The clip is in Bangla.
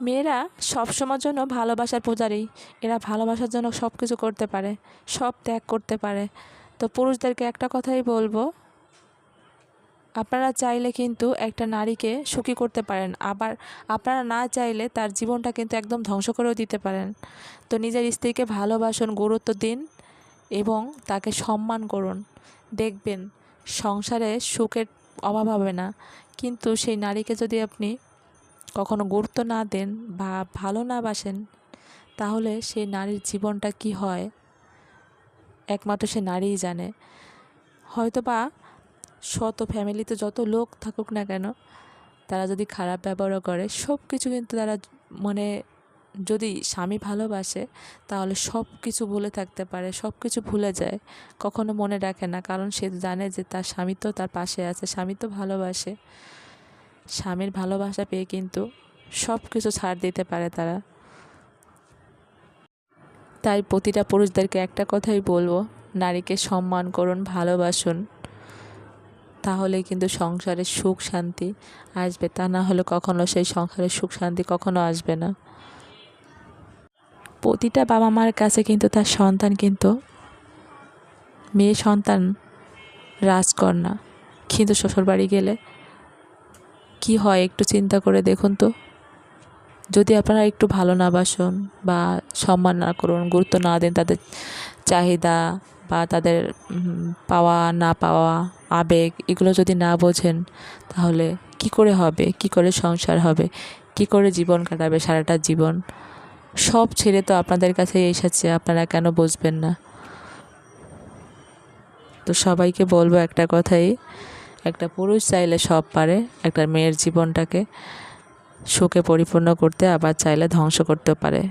মেয়েরা সবসময়ের জন্য ভালোবাসার পূজারী। এরা ভালোবাসার জন্য সব কিছু করতে পারে, সব ত্যাগ করতে পারে। তো পুরুষদেরকে একটা কথাই বলবো, আপনারা চাইলে কিন্তু একটা নারীকে সুখী করতে পারেন, আবার আপনারা না চাইলে তার জীবনটা কিন্তু একদম ধ্বংস করেও দিতে পারেন। তো নিজের স্ত্রীকে ভালোবাসুন, গুরুত্ব দিন এবং তাকে সম্মান করুন। দেখবেন সংসারে সুখের অভাব হবে না। কিন্তু সেই নারীকে যদি আপনি কখনো গুরুত্ব না দেন বা ভালো না বাসেন, তাহলে সেই নারীর জীবনটা কি হয় একমাত্র সে নারীই জানে। হয়তোবা শত ফ্যামিলিতে যত লোক থাকুক না কেন, তারা যদি খারাপ ব্যবহারও করে, সব কিছু কিন্তু তারা মানে যদি স্বামী ভালোবাসে তাহলে সব কিছু ভুলে থাকতে পারে, সব কিছু ভুলে যায়, কখনো মনে রাখে না। কারণ সে জানে যে তার স্বামী তো তার পাশে আছে, স্বামী তো ভালোবাসে। স্বামীর ভালোবাসা পেয়ে কিন্তু সব কিছু ছাড় দিতে পারে তারা। তাই প্রতিটা পুরুষদেরকে একটা কথাই বলবো, নারীকে সম্মান করুন, ভালোবাসুন, তাহলে কিন্তু সংসারে সুখ শান্তি আসবে। তা না হলে কখনো সেই সংসারে সুখ শান্তি কখনো আসবে না। প্রতিটা বাবা মার কাছে কিন্তু তার সন্তান কিন্তু মেয়ে সন্তান রাজকন্যা, কিন্তু শ্বশুরবাড়ি গেলে কি হয় একটু চিন্তা করে দেখুন তো। যদি আপনারা একটু ভালো না বাসুন বা সম্মান না করুন, গুরুত্ব না দেন তাদের চাহিদা বা তাদের পাওয়া না পাওয়া আবেগ, এগুলো যদি না বোঝেন, তাহলে কি করে হবে, কি করে সংসার হবে, কি করে জীবন কাটাবে সারাটা জীবন। সব ছেড়ে তো আপনাদের কাছেই এসেছে, আপনারা কেন বুঝবেন না? তো সবাইকে বলবো একটা কথাই, একটা পুরুষ চাইলে সব পারে, একটা মেয়ের জীবনটাকে সুখে পরিপূর্ণ করতে, আবার চাইলে ধ্বংস করতেও পারে।